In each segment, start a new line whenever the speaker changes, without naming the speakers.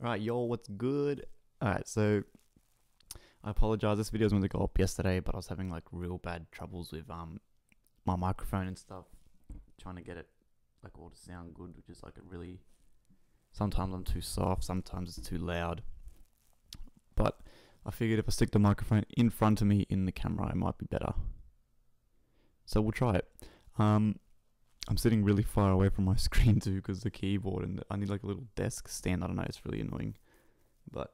Alright, yo, what's good? Alright, so I apologize. This video was meant to go up yesterday, but I was having like real bad troubles with my microphone and stuff, trying to get it like all to sound good, which is like a really, sometimes I'm too soft, sometimes it's too loud. But I figured if I stick the microphone in front of me in the camera, it might be better. So we'll try it. I'm sitting really far away from my screen too because the keyboard, and I need like a little desk stand. I don't know, it's really annoying. But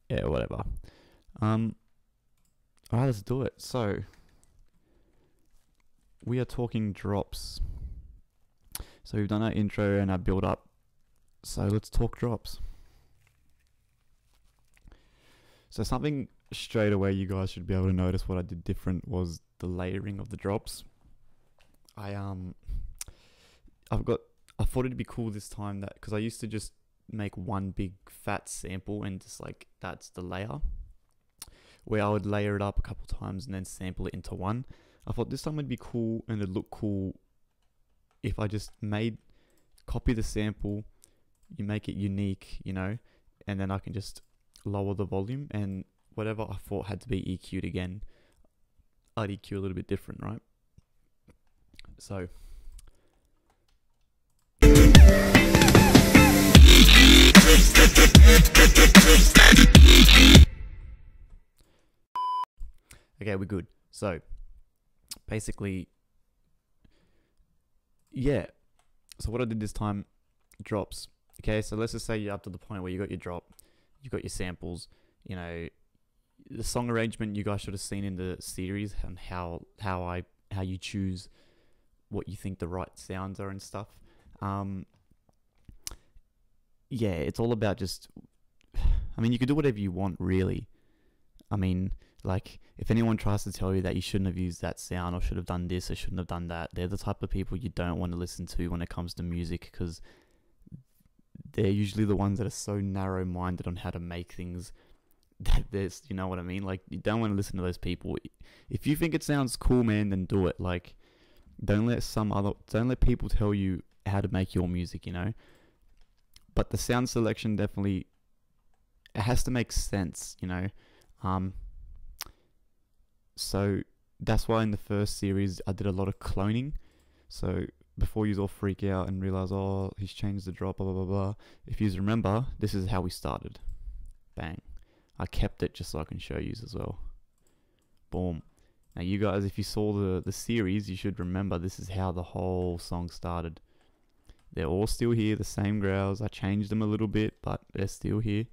yeah, whatever. Alright, let's do it. So we are talking drops. So we've done our intro and our build up. So let's talk drops. So something straight away you guys should be able to notice what I did different was the layering of the drops. I thought it'd be cool this time that, because I used to just make one big fat sample and just like that's the layer, where I would layer it up a couple times and then sample it into one. I thought this time would be cool and it'd look cool if I just copy the sample, you make it unique, you know, and then I can just lower the volume, and whatever I thought had to be EQ'd again, I'd EQ a little bit different, right? So okay, we're good. So basically, yeah, so what I did this time, drops. Okay, so let's just say you're up to the point where you got your drop, you got your samples, you know, the song arrangement you guys should have seen in the series, and how you choose what you think the right sounds are and stuff. Yeah, it's all about just, I mean, you can do whatever you want, really. I mean, like, if anyone tries to tell you that you shouldn't have used that sound or should have done this or shouldn't have done that, they're the type of people you don't want to listen to when it comes to music, because they're usually the ones that are so narrow-minded on how to make things that there's, you know what I mean? Like, you don't want to listen to those people. If you think it sounds cool, man, then do it. Like, don't let people tell you how to make your music, you know? But the sound selection definitely, it has to make sense, you know? So that's why in the first series I did a lot of cloning. So before you all freak out and realize, oh, he's changed the drop, blah, blah, blah, blah. If you remember, this is how we started. Bang. I kept it just so I can show you as well. Boom. Now you guys, if you saw the series, you should remember this is how the whole song started. They're all still here, the same growls. I changed them a little bit, but they're still here.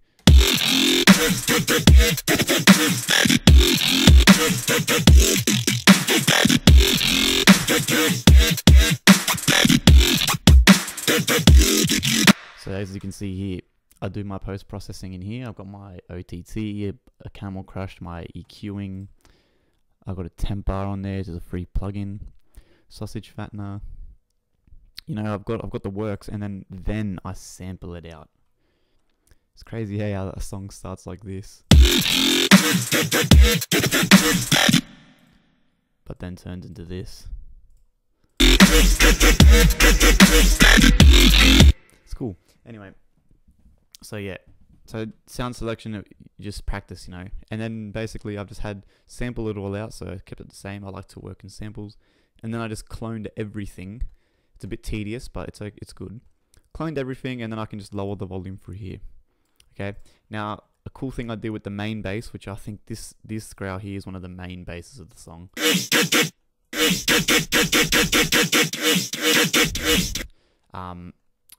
So as you can see here, I do my post-processing in here. I've got my OTT, a Camel Crush, my EQing. I've got a temp bar on there, just a free plugin, sausage fattener. You know, I've got the works, and then I sample it out. It's crazy how a song starts like this, but then turns into this. It's cool. Anyway, so yeah, so sound selection, you just practice, you know, and then basically I've just had sample it all out, so I kept it the same. I like to work in samples, and then I just cloned everything. It's a bit tedious, but it's good. Cloned everything, and then I can just lower the volume through here. Okay. Now, a cool thing I did with the main bass, which I think this growl here is one of the main basses of the song.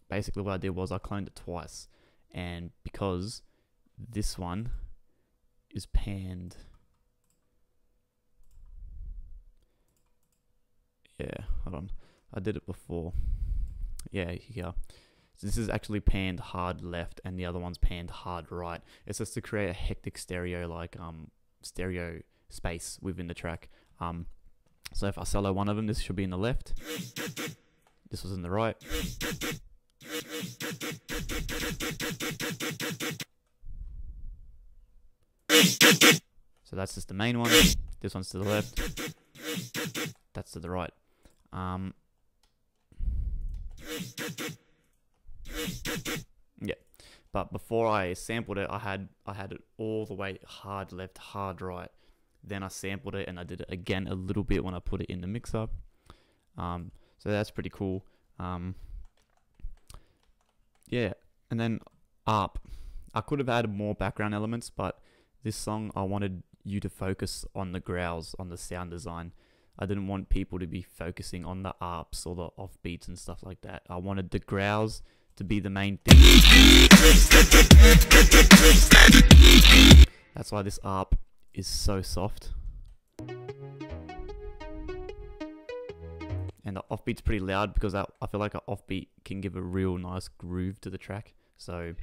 Basically what I did was I cloned it twice, and because this one is panned, yeah, hold on, I did it before, yeah, here. So this is actually panned hard left, and the other one's panned hard right. It's just to create a hectic stereo, like stereo space within the track. So if I solo one of them, this should be in the left. This was in the right. So that's just the main one. This one's to the left. That's to the right. Yeah, But before I sampled it, I had it all the way hard left, hard right. Then I sampled it and I did it again a little bit when I put it in the mixer. So that's pretty cool. Yeah, and then ARP. I could have added more background elements, but this song I wanted you to focus on the growls, on the sound design. I didn't want people to be focusing on the ARPs or the offbeats and stuff like that. I wanted the growls to be the main thing. That's why this ARP is so soft. And the offbeat's pretty loud because I feel like an offbeat can give a real nice groove to the track. So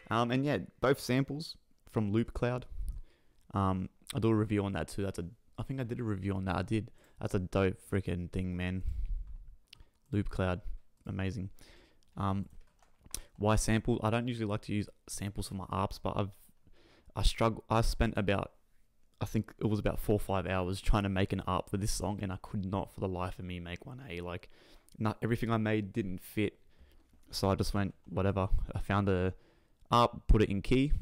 and yeah, both samples from Loop Cloud. I'll do a review on that too. I think I did a review on that. I did. That's a dope freaking thing, man. Loop Cloud, amazing. Why sample? I don't usually like to use samples for my ARPs, but I spent about, I think it was about 4 or 5 hours trying to make an ARP for this song, and I could not for the life of me make one. Like, not everything I made didn't fit, so I just went whatever. I found a ARP, put it in key,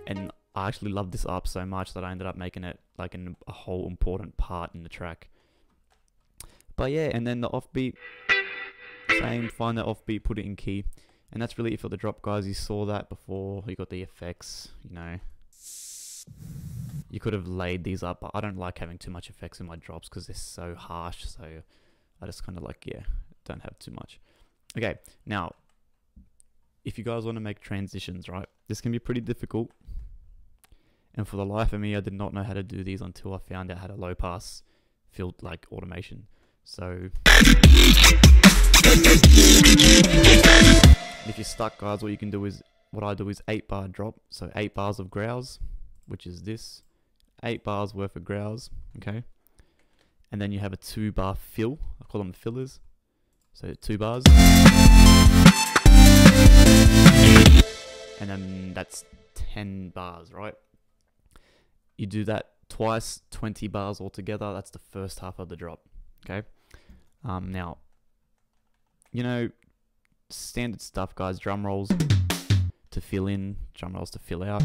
and I actually loved this ARP so much that I ended up making it like a whole important part in the track. But yeah, and then the offbeat, same, find the offbeat, put it in key, and that's really it for the drop, guys. You saw that before. You got the effects, you know. You could have laid these up, but I don't like having too much effects in my drops because they're so harsh, so I just kind of like, yeah, don't have too much. Okay, now, if you guys want to make transitions, right, this can be pretty difficult. And for the life of me, I did not know how to do these until I found out how to low pass field like automation. So if you're stuck, guys, what you can do is, what I do is 8-bar drop. So 8 bars of growls, which is this, 8 bars worth of growls, okay? And then you have a 2-bar fill. I call them fillers. So 2 bars. And then that's 10 bars, right? You do that twice, 20 bars altogether. That's the first half of the drop, okay? Now, you know, standard stuff, guys. Drum rolls to fill in, drum rolls to fill out.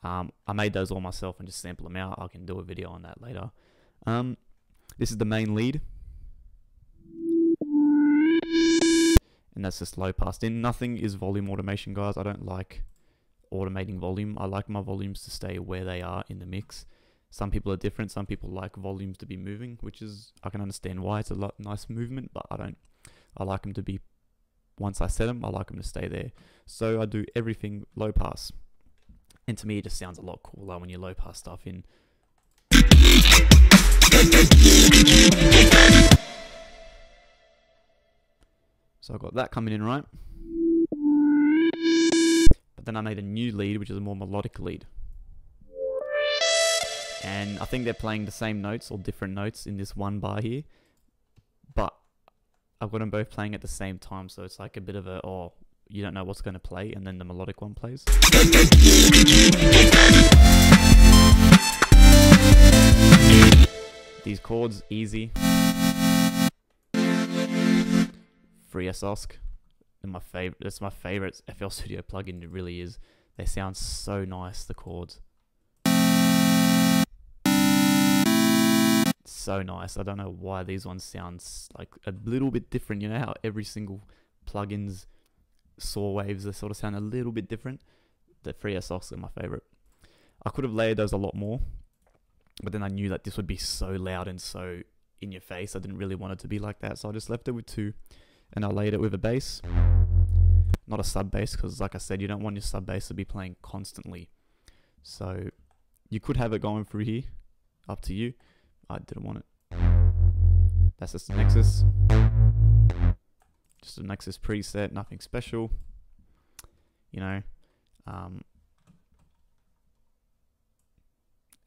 I made those all myself and just sample them out. I can do a video on that later. This is the main lead. And that's just low passed in. Nothing is volume automation, guys. I don't like automating volume. I like my volumes to stay where they are in the mix. Some people are different. Some people like volumes to be moving, which is, I can understand why. It's a nice movement, but I don't. I like them to be, once I set them, I like them to stay there. So I do everything low pass. And to me, it just sounds a lot cooler when you low pass stuff in. So I've got that coming in, right? But then I made a new lead, which is a more melodic lead. And I think they're playing the same notes or different notes in this one bar here. But I've got them both playing at the same time, so it's like a bit of a, oh, you don't know what's going to play, and then the melodic one plays. These chords, easy. FreeSOSC, my favorite. That's my favorite FL Studio plugin. It really is. They sound so nice. The chords, so nice. I don't know why these ones sound like a little bit different. You know how every single plugin's saw waves, they sort of sound a little bit different. The FreeSOSC are my favorite. I could have layered those a lot more, but then I knew that this would be so loud and so in your face. I didn't really want it to be like that, so I just left it with 2. And I laid it with a bass, not a sub bass, because like I said, you don't want your sub bass to be playing constantly. So you could have it going through here, up to you. I didn't want it. That's just a Nexus. Just a Nexus preset, nothing special. You know,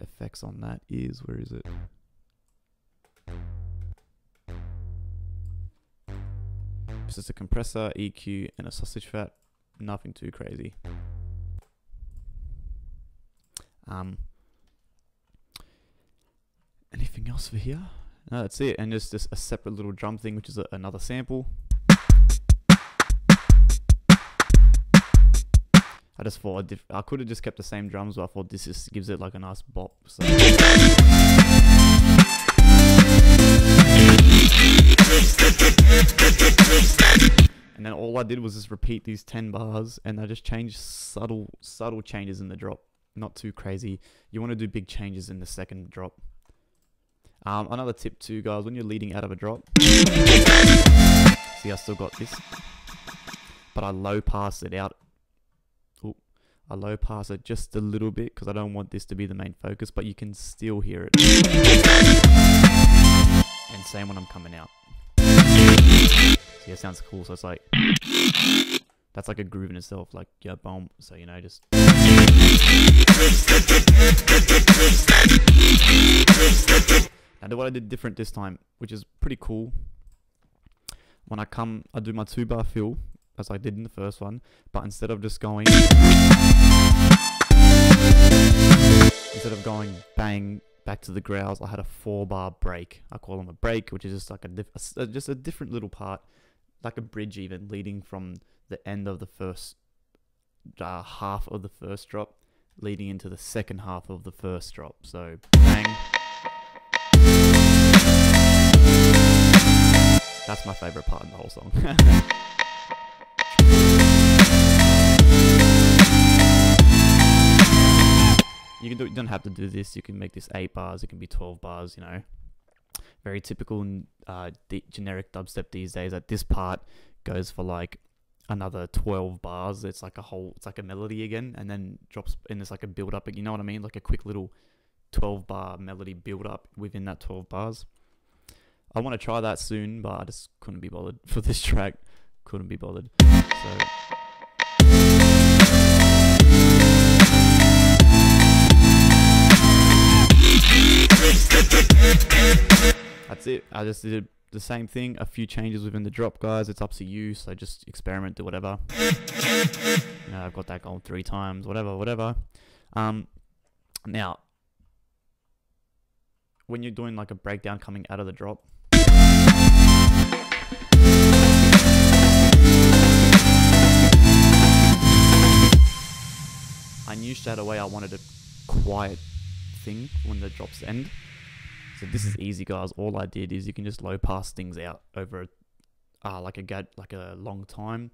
effects on that is, where is it? It's just a compressor, EQ, and a sausage fat. Nothing too crazy. Anything else for here? That's it. And just a separate little drum thing, which is another sample. I just thought I could have just kept the same drums, but I thought this just gives it like a nice bop. So. And then all I did was just repeat these 10 bars, and I just changed subtle changes in the drop. Not too crazy. You want to do big changes in the second drop. Another tip too, guys, when you're leading out of a drop. See, I still got this, but I low pass it out. I low pass it just a little bit because I don't want this to be the main focus, but you can still hear it. And same when I'm coming out. See, it sounds cool. So it's like, that's like a groove in itself, like, yeah, boom. So, you know, just. And what I did different this time, which is pretty cool. When I do my 2-bar fill, as I did in the first one, but instead of bang back to the growls, I had a 4-bar break. I call them a break, which is just like just a different little part, like a bridge even, leading from the end of the first half of the first drop, leading into the second half of the first drop. So bang. That's my favorite part in the whole song. You don't have to do this. You can make this 8 bars. It can be 12 bars. You know, very typical and generic dubstep these days. That this part goes for like another 12 bars. It's like a melody again, and then drops in. It's like a build up. You know what I mean? Like a quick little 12-bar melody build up within that 12 bars. I want to try that soon, but I just couldn't be bothered for this track. Couldn't be bothered. So. That's it. I just did the same thing, a few changes within the drop, guys. It's up to you, so just experiment, do whatever. You know, I've got that going 3 times, whatever. Now, when you're doing like a breakdown coming out of the drop, I knew straight away I wanted a quiet thing when the drops end. So this is easy, guys. All I did is you can just low pass things out over like a long time,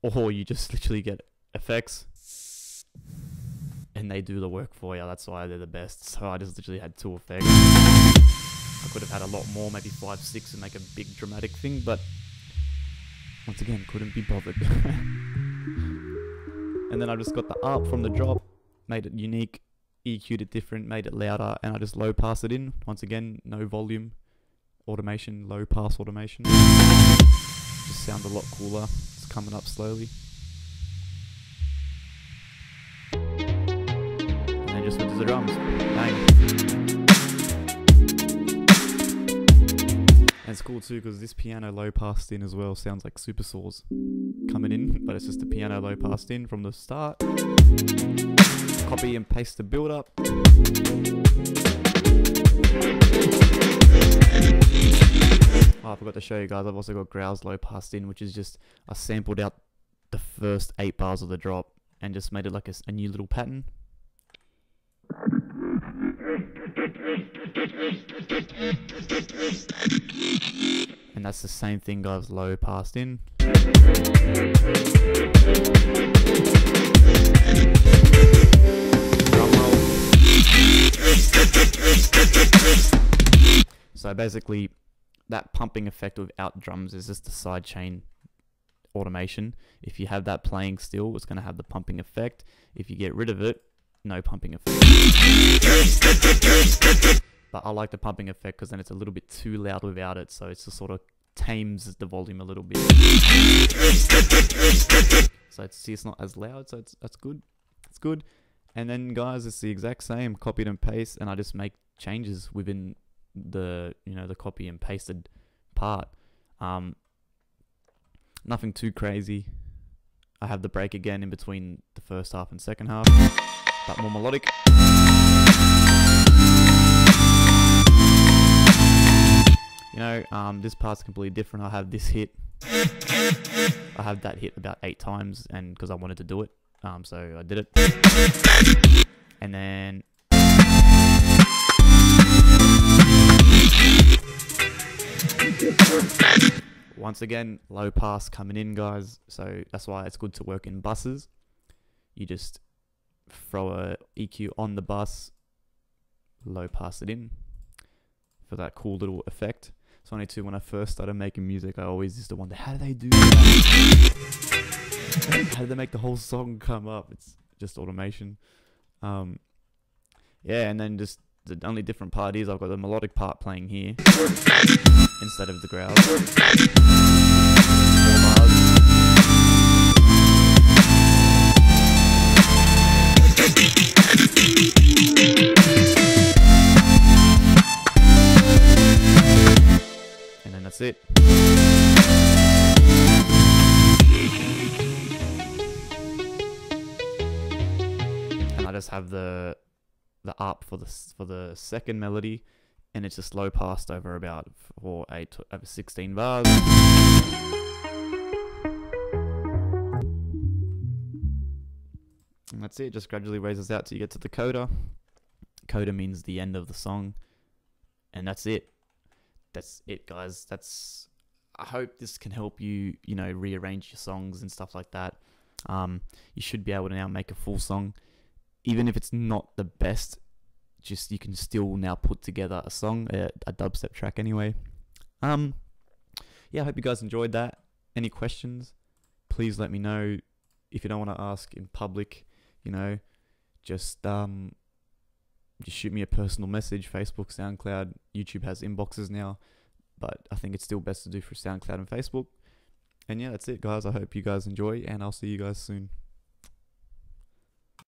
or you just literally get effects and they do the work for you. That's why they're the best. So I just literally had 2 effects. I could have had a lot more, maybe 5, 6, and make a big dramatic thing, but once again, couldn't be bothered. And then I just got the up from the drop, made it unique, EQ'd it different, made it louder, and I just low pass it in. Once again, no volume automation, low pass automation. Just sounds a lot cooler. It's coming up slowly. And then just went to the drums. Bang. And it's cool too because this piano low passed in as well sounds like super saws coming in, but it's just a piano low passed in from the start. Copy and paste the build up. Oh, I forgot to show you guys, I've also got growls low passed in, which is just, I sampled out the first 8 bars of the drop and just made it like a new little pattern. And that's the same thing, guys, low passed in. Drum roll. So basically, that pumping effect without drums is just the sidechain automation. If you have that playing still, it's going to have the pumping effect. If you get rid of it, no pumping effect. But I like the pumping effect because then it's a little bit too loud without it, so it's just sort of tames the volume a little bit. So it's not as loud, so that's good. It's good. And then, guys, it's the exact same, copied and paste, and I just make changes within the the copy and pasted part. Nothing too crazy. I have the break again in between the first half and second half, but more melodic. You know, this part's completely different. I have this hit. I have that hit about 8 times, and because I wanted to do it, so I did it. And then once again, low pass coming in, guys. So that's why it's good to work in buses. You just throw a EQ on the bus, low pass it in for that cool little effect. It's only too, when I first started making music, I always used to wonder, how do they do that? How do they make the whole song come up? It's just automation. Yeah, and then just the only different part is I've got the melodic part playing here instead of the growls. 4 bars. And then that's it. And I just have the up for the second melody, and it's just low passed over about 16 bars. And that's it. Just gradually raises out till you get to the coda. Coda means the end of the song, and that's it. That's it, guys. I hope this can help you, you know, rearrange your songs and stuff like that. You should be able to now make a full song, even if it's not the best. Just, you can still now put together a song, a dubstep track anyway. Yeah, I hope you guys enjoyed that. Any questions, please let me know. If you don't want to ask in public, you know, just shoot me a personal message. Facebook, SoundCloud, YouTube has inboxes now, but I think it's still best to do through SoundCloud and Facebook. And yeah, that's it, guys. I hope you guys enjoy, and I'll see you guys soon.